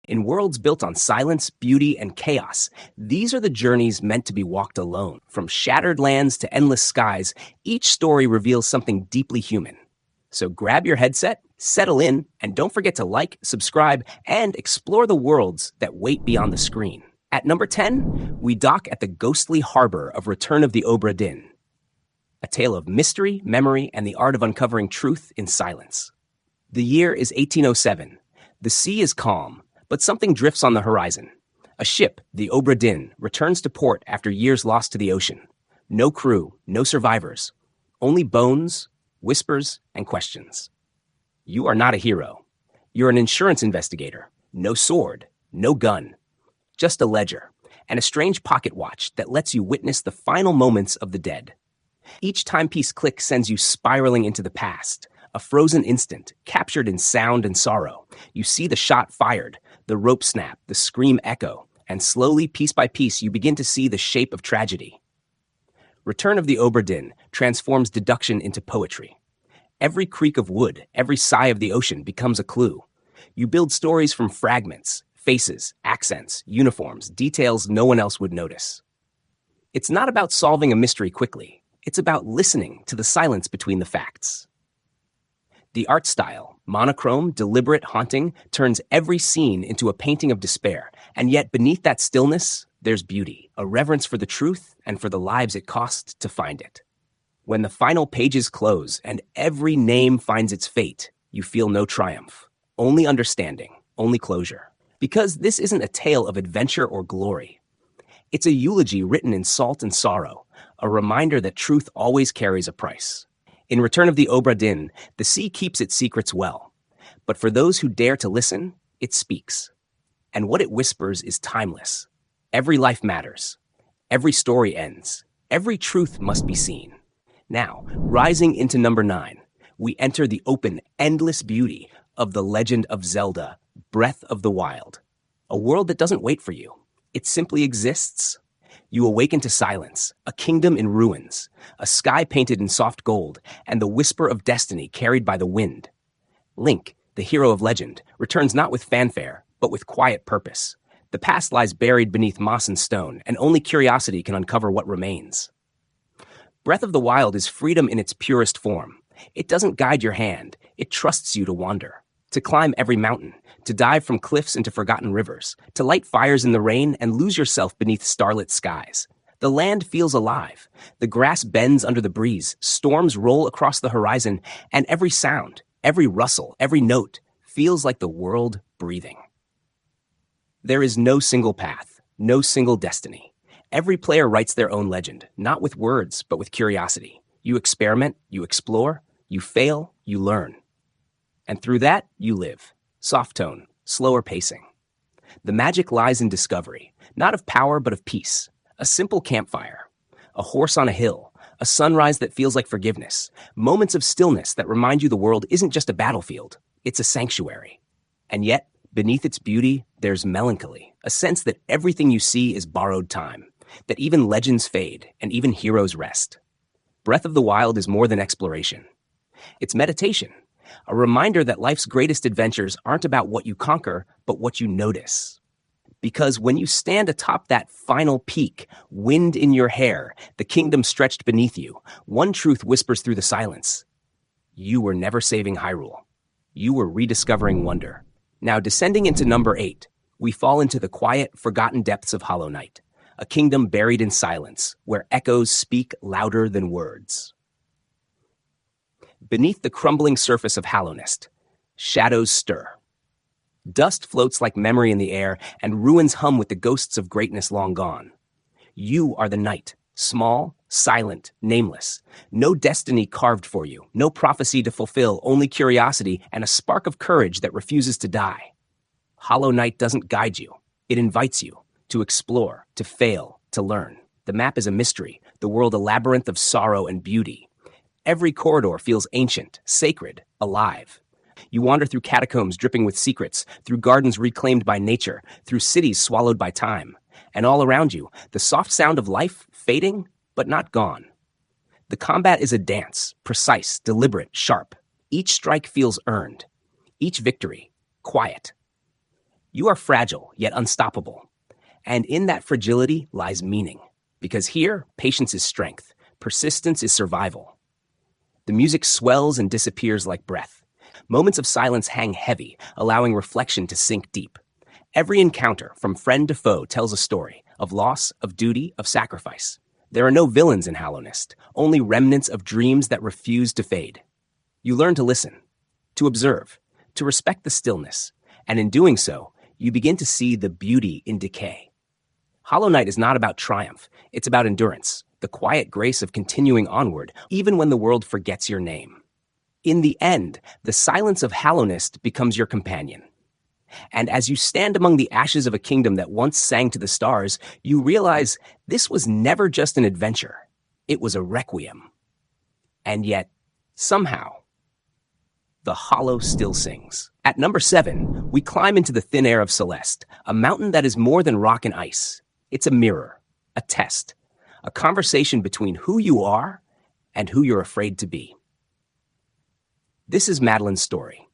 In worlds built on silence, beauty, and chaos, these are the journeys meant to be walked alone. From shattered lands to endless skies, each story reveals something deeply human. So grab your headset, settle in, and don't forget to like, subscribe, and explore the worlds that wait beyond the screen. At number 10, we dock at the ghostly harbor of Return of the Obra Dinn, a tale of mystery, memory, and the art of uncovering truth in silence. The year is 1807. The sea is calm, but something drifts on the horizon. A ship, the Obra Dinn, returns to port after years lost to the ocean. No crew, no survivors, only bones, whispers, and questions. You are not a hero. You're an insurance investigator. No sword, no gun, just a ledger, and a strange pocket watch that lets you witness the final moments of the dead. Each timepiece click sends you spiraling into the past, a frozen instant, captured in sound and sorrow. You see the shot fired, the rope snap, the scream echo, and slowly, piece by piece, you begin to see the shape of tragedy. Return of the Obra Dinn transforms deduction into poetry. Every creak of wood, every sigh of the ocean becomes a clue. You build stories from fragments, faces, accents, uniforms, details no one else would notice. It's not about solving a mystery quickly. It's about listening to the silence between the facts. The art style, monochrome, deliberate, haunting, turns every scene into a painting of despair, and yet beneath that stillness, there's beauty, a reverence for the truth and for the lives it cost to find it. When the final pages close and every name finds its fate, you feel no triumph, only understanding, only closure. Because this isn't a tale of adventure or glory. It's a eulogy written in salt and sorrow, a reminder that truth always carries a price. In Return of the Obra Dinn, the sea keeps its secrets well. But for those who dare to listen, it speaks. And what it whispers is timeless. Every life matters. Every story ends. Every truth must be seen. Now, rising into number 9, we enter the open, endless beauty of The Legend of Zelda, Breath of the Wild. A world that doesn't wait for you. It simply exists. You awaken to silence, a kingdom in ruins, a sky painted in soft gold, and the whisper of destiny carried by the wind. Link, the hero of legend, returns not with fanfare, but with quiet purpose. The past lies buried beneath moss and stone, and only curiosity can uncover what remains. Breath of the Wild is freedom in its purest form. It doesn't guide your hand, it trusts you to wander, to climb every mountain, to dive from cliffs into forgotten rivers, to light fires in the rain and lose yourself beneath starlit skies. The land feels alive. The grass bends under the breeze, storms roll across the horizon, and every sound, every rustle, every note feels like the world breathing. There is no single path, no single destiny. Every player writes their own legend, not with words, but with curiosity. You experiment, you explore, you fail, you learn. And through that, you live. Soft tone, slower pacing. The magic lies in discovery, not of power, but of peace. A simple campfire, a horse on a hill, a sunrise that feels like forgiveness, moments of stillness that remind you the world isn't just a battlefield, it's a sanctuary. And yet, beneath its beauty, there's melancholy, a sense that everything you see is borrowed time, that even legends fade and even heroes rest. Breath of the Wild is more than exploration. It's meditation. A reminder that life's greatest adventures aren't about what you conquer, but what you notice. Because when you stand atop that final peak, wind in your hair, the kingdom stretched beneath you, one truth whispers through the silence. You were never saving Hyrule. You were rediscovering wonder. Now, descending into number 8, we fall into the quiet, forgotten depths of Hollow Knight, a kingdom buried in silence, where echoes speak louder than words. Beneath the crumbling surface of Hallownest, shadows stir. Dust floats like memory in the air, and ruins hum with the ghosts of greatness long gone. You are the knight, small, silent, nameless. No destiny carved for you, no prophecy to fulfill, only curiosity and a spark of courage that refuses to die. Hollow Knight doesn't guide you. It invites you to explore, to fail, to learn. The map is a mystery, the world a labyrinth of sorrow and beauty. Every corridor feels ancient, sacred, alive. You wander through catacombs dripping with secrets, through gardens reclaimed by nature, through cities swallowed by time. And all around you, the soft sound of life fading, but not gone. The combat is a dance, precise, deliberate, sharp. Each strike feels earned. Each victory, quiet. You are fragile, yet unstoppable. And in that fragility lies meaning. Because here, patience is strength, persistence is survival. The music swells and disappears like breath. Moments of silence hang heavy, allowing reflection to sink deep. Every encounter, from friend to foe, tells a story of loss, of duty, of sacrifice. There are no villains in Hallownest, only remnants of dreams that refuse to fade. You learn to listen, to observe, to respect the stillness, and in doing so, you begin to see the beauty in decay. Hollow Knight is not about triumph, it's about endurance, the quiet grace of continuing onward, even when the world forgets your name. In the end, the silence of Hallownest becomes your companion. And as you stand among the ashes of a kingdom that once sang to the stars, you realize this was never just an adventure. It was a requiem. And yet, somehow, the hollow still sings. At number 7, we climb into the thin air of Celeste, a mountain that is more than rock and ice. It's a mirror, a test, a conversation between who you are and who you're afraid to be. This is Madeline's story,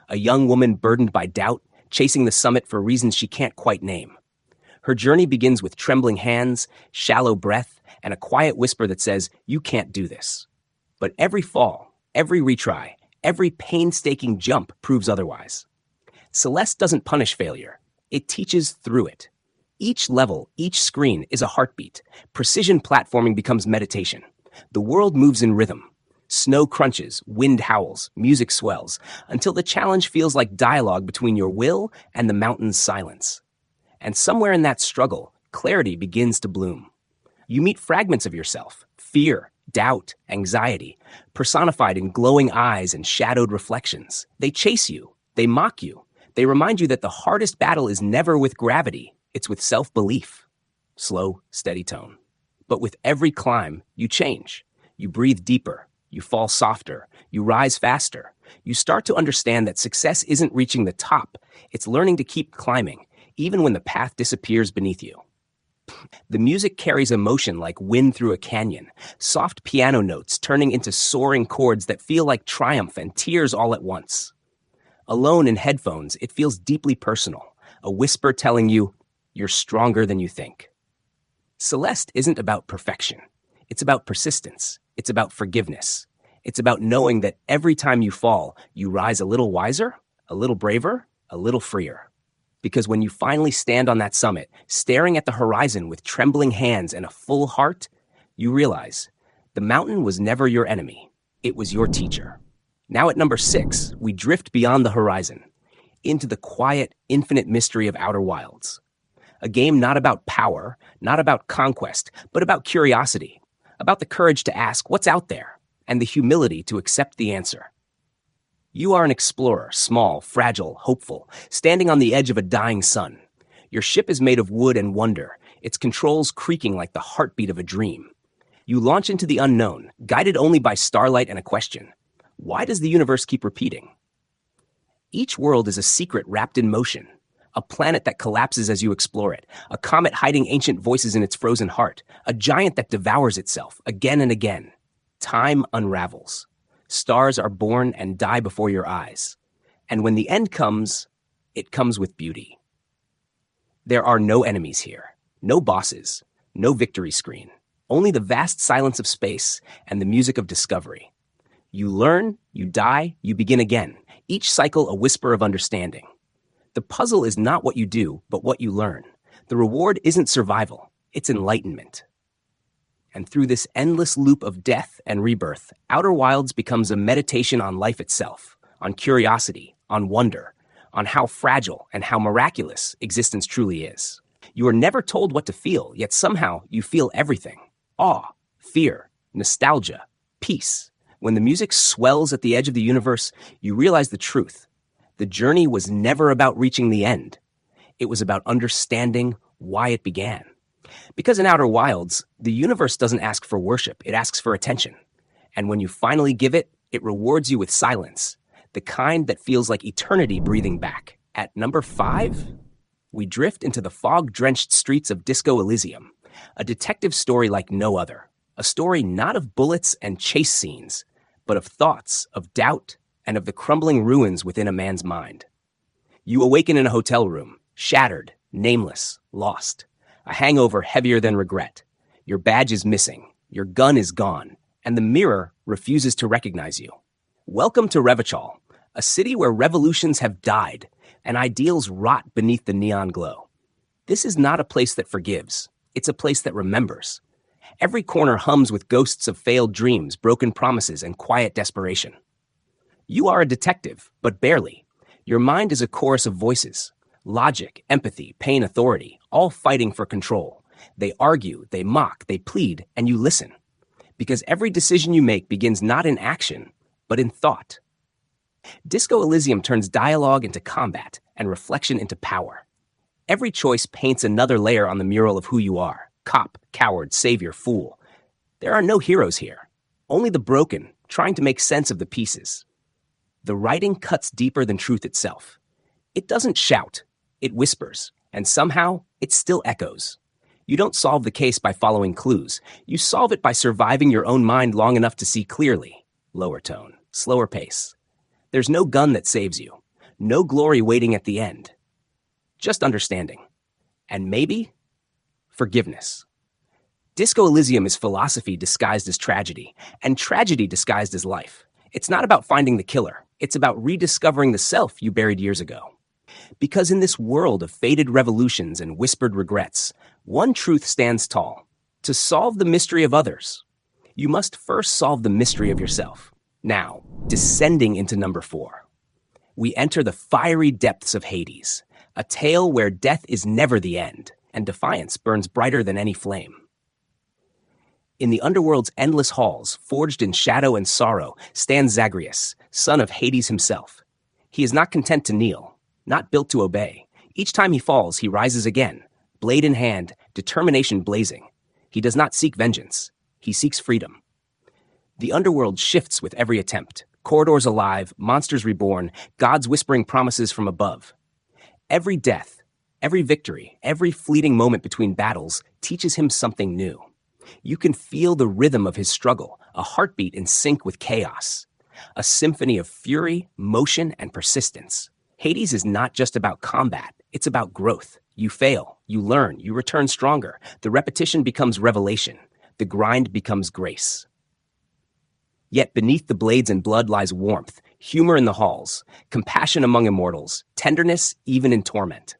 a young woman burdened by doubt, chasing the summit for reasons she can't quite name. Her journey begins with trembling hands, shallow breath, and a quiet whisper that says, "You can't do this." But every fall, every retry, every painstaking jump proves otherwise. Celeste doesn't punish failure. It teaches through it. Each level, each screen is a heartbeat. Precision platforming becomes meditation. The world moves in rhythm. Snow crunches, wind howls, music swells, until the challenge feels like dialogue between your will and the mountain's silence. And somewhere in that struggle, clarity begins to bloom. You meet fragments of yourself, fear, doubt, anxiety, personified in glowing eyes and shadowed reflections. They chase you, they mock you, they remind you that the hardest battle is never with gravity, it's with self-belief. Slow, steady tone. But with every climb, you change. You breathe deeper. You fall softer. You rise faster. You start to understand that success isn't reaching the top. It's learning to keep climbing, even when the path disappears beneath you. The music carries emotion like wind through a canyon, soft piano notes turning into soaring chords that feel like triumph and tears all at once. Alone in headphones, it feels deeply personal, a whisper telling you, you're stronger than you think. Celeste isn't about perfection. It's about persistence. It's about forgiveness. It's about knowing that every time you fall, you rise a little wiser, a little braver, a little freer. Because when you finally stand on that summit, staring at the horizon with trembling hands and a full heart, you realize the mountain was never your enemy. It was your teacher. Now at number 6, we drift beyond the horizon, into the quiet, infinite mystery of Outer Wilds. A game not about power, not about conquest, but about curiosity, about the courage to ask what's out there, and the humility to accept the answer. You are an explorer, small, fragile, hopeful, standing on the edge of a dying sun. Your ship is made of wood and wonder, its controls creaking like the heartbeat of a dream. You launch into the unknown, guided only by starlight and a question. Why does the universe keep repeating? Each world is a secret wrapped in motion, a planet that collapses as you explore it, a comet hiding ancient voices in its frozen heart, a giant that devours itself again and again. Time unravels. Stars are born and die before your eyes. And when the end comes, it comes with beauty. There are no enemies here, no bosses, no victory screen, only the vast silence of space and the music of discovery. You learn, you die, you begin again, each cycle a whisper of understanding. The puzzle is not what you do, but what you learn. The reward isn't survival, it's enlightenment. And through this endless loop of death and rebirth, Outer Wilds becomes a meditation on life itself, on curiosity, on wonder, on how fragile and how miraculous existence truly is. You are never told what to feel, yet somehow you feel everything. Awe, fear, nostalgia, peace. When the music swells at the edge of the universe, you realize the truth. The journey was never about reaching the end. It was about understanding why it began. Because in Outer Wilds, the universe doesn't ask for worship, it asks for attention. And when you finally give it, it rewards you with silence, the kind that feels like eternity breathing back. At number 5, we drift into the fog-drenched streets of Disco Elysium, a detective story like no other. A story not of bullets and chase scenes, but of thoughts, of doubt, and of the crumbling ruins within a man's mind. You awaken in a hotel room, Shattered, nameless, lost. A hangover heavier than regret. Your badge is missing. Your gun is gone. And the mirror refuses to recognize you. Welcome to Revachol, a city where revolutions have died and ideals rot beneath the neon glow. This is not a place that forgives. It's a place that remembers. Every corner hums with ghosts of failed dreams, broken promises, and quiet desperation. You are a detective, but barely. Your mind is a chorus of voices. Logic, empathy, pain, authority, all fighting for control. They argue, they mock, they plead, and you listen. Because every decision you make begins not in action, but in thought. Disco Elysium turns dialogue into combat and reflection into power. Every choice paints another layer on the mural of who you are. Cop, coward, savior, fool. There are no heroes here. Only the broken, trying to make sense of the pieces. The writing cuts deeper than truth itself. It doesn't shout, it whispers, and somehow it still echoes. You don't solve the case by following clues. You solve it by surviving your own mind long enough to see clearly. Lower tone, slower pace. There's no gun that saves you. No glory waiting at the end. Just understanding. And maybe forgiveness. Disco Elysium is philosophy disguised as tragedy, and tragedy disguised as life. It's not about finding the killer. It's about rediscovering the self you buried years ago. Because in this world of faded revolutions and whispered regrets, one truth stands tall. To solve the mystery of others, you must first solve the mystery of yourself. Now, descending into number 4, we enter the fiery depths of Hades, a tale where death is never the end, and defiance burns brighter than any flame. In the underworld's endless halls, forged in shadow and sorrow, stands Zagreus, son of Hades himself. He is not content to kneel, not built to obey. Each time he falls, he rises again, blade in hand, determination blazing. He does not seek vengeance. He seeks freedom. The underworld shifts with every attempt. Corridors alive, monsters reborn, gods whispering promises from above. Every death, every victory, every fleeting moment between battles teaches him something new. You can feel the rhythm of his struggle, a heartbeat in sync with chaos. A symphony of fury, motion, and persistence. Hades is not just about combat, it's about growth. You fail, you learn, you return stronger. The repetition becomes revelation. The grind becomes grace. Yet beneath the blades and blood lies warmth, humor in the halls, compassion among immortals, tenderness even in torment.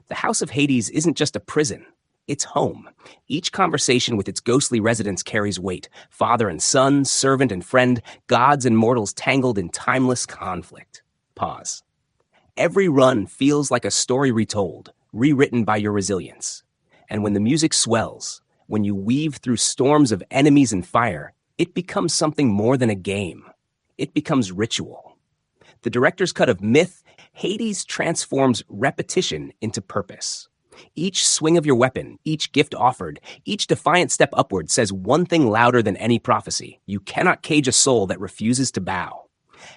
The House of Hades isn't just a prison. It's home. Each conversation with its ghostly residents carries weight. Father and son, servant and friend, gods and mortals tangled in timeless conflict. Pause. Every run feels like a story retold, rewritten by your resilience. And when the music swells, when you weave through storms of enemies and fire, it becomes something more than a game. It becomes ritual. The director's cut of myth, Hades transforms repetition into purpose. Each swing of your weapon, each gift offered, each defiant step upward says one thing louder than any prophecy. You cannot cage a soul that refuses to bow.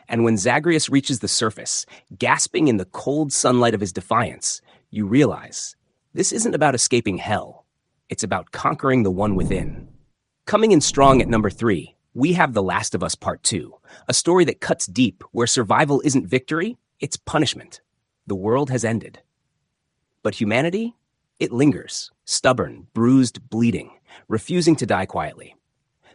And when Zagreus reaches the surface, gasping in the cold sunlight of his defiance, you realize this isn't about escaping hell. It's about conquering the one within. Coming in strong at number 3, we have The Last of Us Part 2, a story that cuts deep where survival isn't victory, it's punishment. The world has ended. But humanity, it lingers, stubborn, bruised, bleeding, refusing to die quietly.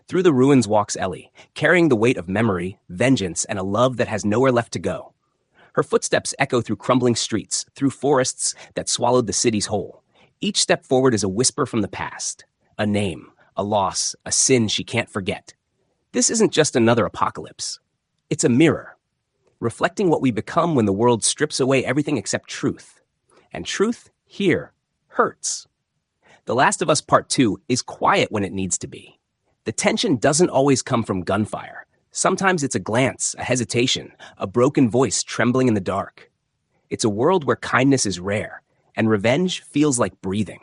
Through the ruins walks Ellie, carrying the weight of memory, vengeance, and a love that has nowhere left to go. Her footsteps echo through crumbling streets, through forests that swallowed the cities whole. Each step forward is a whisper from the past, a name, a loss, a sin she can't forget. This isn't just another apocalypse. It's a mirror, reflecting what we become when the world strips away everything except truth. And truth, here, hurts. The Last of Us Part 2 is quiet when it needs to be. The tension doesn't always come from gunfire. Sometimes it's a glance, a hesitation, a broken voice trembling in the dark. It's a world where kindness is rare, and revenge feels like breathing.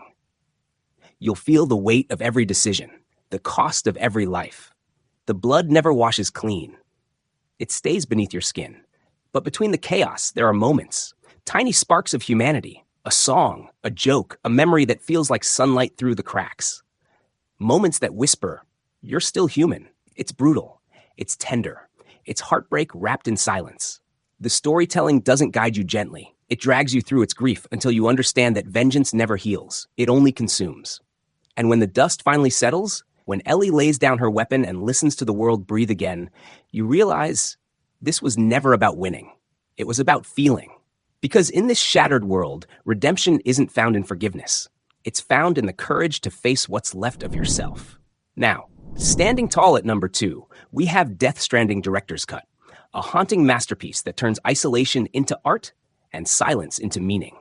You'll feel the weight of every decision, the cost of every life. The blood never washes clean. It stays beneath your skin. But between the chaos, there are moments. Tiny sparks of humanity, a song, a joke, a memory that feels like sunlight through the cracks. Moments that whisper, you're still human. It's brutal. It's tender. It's heartbreak wrapped in silence. The storytelling doesn't guide you gently. It drags you through its grief until you understand that vengeance never heals, it only consumes. And when the dust finally settles, when Ellie lays down her weapon and listens to the world breathe again, you realize this was never about winning. It was about feeling. Because in this shattered world, redemption isn't found in forgiveness. It's found in the courage to face what's left of yourself. Now, standing tall at number 2, we have Death Stranding Director's Cut, a haunting masterpiece that turns isolation into art and silence into meaning.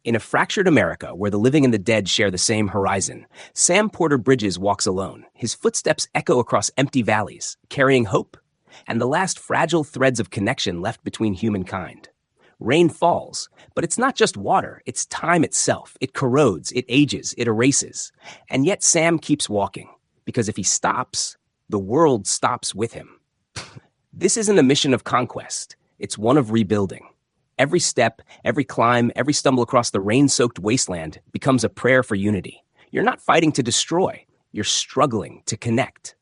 In a fractured America where the living and the dead share the same horizon, Sam Porter Bridges walks alone. His footsteps echo across empty valleys, carrying hope and the last fragile threads of connection left between humankind. Rain falls, but it's not just water, it's time itself. It corrodes, it ages, it erases. And yet Sam keeps walking, because if he stops, the world stops with him. This isn't a mission of conquest, it's one of rebuilding. Every step, every climb, every stumble across the rain-soaked wasteland becomes a prayer for unity. You're not fighting to destroy, you're struggling to connect.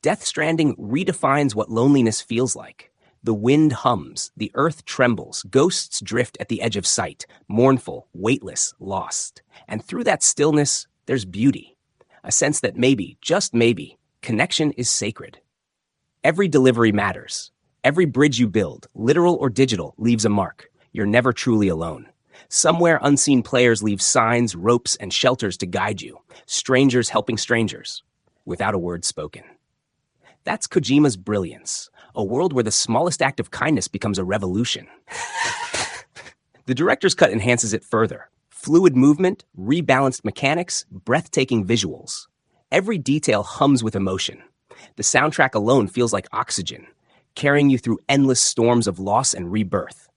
Death Stranding redefines what loneliness feels like. The wind hums, the earth trembles, ghosts drift at the edge of sight, mournful, weightless, lost. And through that stillness, there's beauty. A sense that maybe, just maybe, connection is sacred. Every delivery matters. Every bridge you build, literal or digital, leaves a mark. You're never truly alone. Somewhere unseen players leave signs, ropes, and shelters to guide you. Strangers helping strangers, without a word spoken. That's Kojima's brilliance. A world where the smallest act of kindness becomes a revolution. The director's cut enhances it further. Fluid movement, rebalanced mechanics, breathtaking visuals. Every detail hums with emotion. The soundtrack alone feels like oxygen, carrying you through endless storms of loss and rebirth.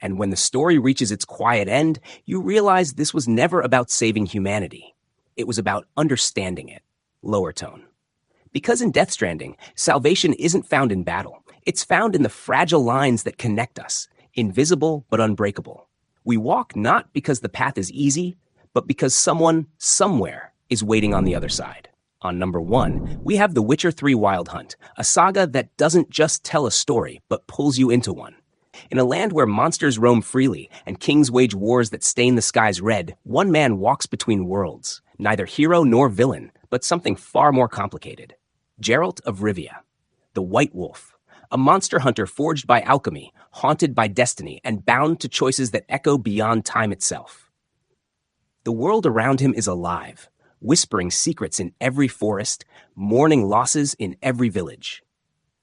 And when the story reaches its quiet end, you realize this was never about saving humanity. It was about understanding it. Lower tone. Because in Death Stranding, salvation isn't found in battle. It's found in the fragile lines that connect us, invisible but unbreakable. We walk not because the path is easy, but because someone, somewhere, is waiting on the other side. On number 1, we have The Witcher 3 Wild Hunt, a saga that doesn't just tell a story, but pulls you into one. In a land where monsters roam freely and kings wage wars that stain the skies red, one man walks between worlds, neither hero nor villain, but something far more complicated. Geralt of Rivia, the White Wolf, a monster hunter forged by alchemy, haunted by destiny, and bound to choices that echo beyond time itself. The world around him is alive, whispering secrets in every forest, mourning losses in every village.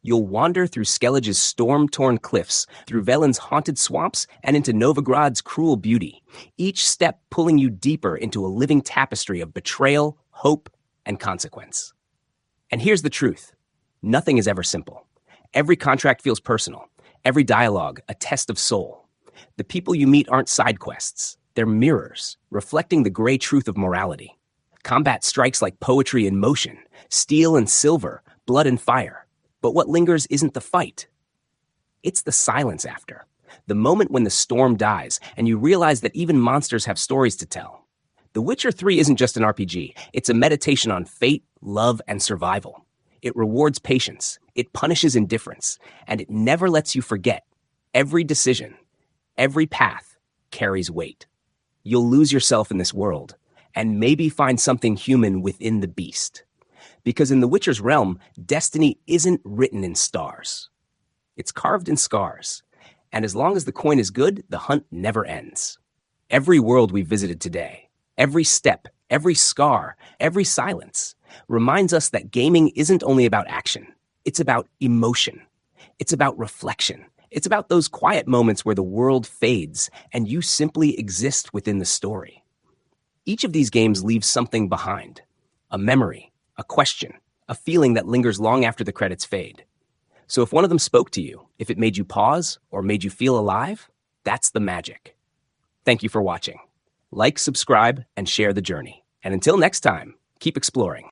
You'll wander through Skellige's storm-torn cliffs, through Velen's haunted swamps, and into Novigrad's cruel beauty, each step pulling you deeper into a living tapestry of betrayal, hope, and consequence. And here's the truth. Nothing is ever simple. Every contract feels personal. Every dialogue, a test of soul. The people you meet aren't side quests. They're mirrors, reflecting the gray truth of morality. Combat strikes like poetry in motion, steel and silver, blood and fire. But what lingers isn't the fight. It's the silence after. The moment when the storm dies and you realize that even monsters have stories to tell. The Witcher 3 isn't just an RPG. It's a meditation on fate, love, and survival. It rewards patience. It punishes indifference. And it never lets you forget. Every decision, every path carries weight. You'll lose yourself in this world and maybe find something human within the beast. Because in The Witcher's realm, destiny isn't written in stars. It's carved in scars. And as long as the coin is good, the hunt never ends. Every world we've visited today, every step, every scar, every silence, reminds us that gaming isn't only about action. It's about emotion. It's about reflection. It's about those quiet moments where the world fades and you simply exist within the story. Each of these games leaves something behind. A memory, a question, a feeling that lingers long after the credits fade. So if one of them spoke to you, if it made you pause or made you feel alive, that's the magic. Thank you for watching. Like, subscribe, and share the journey. And until next time, keep exploring.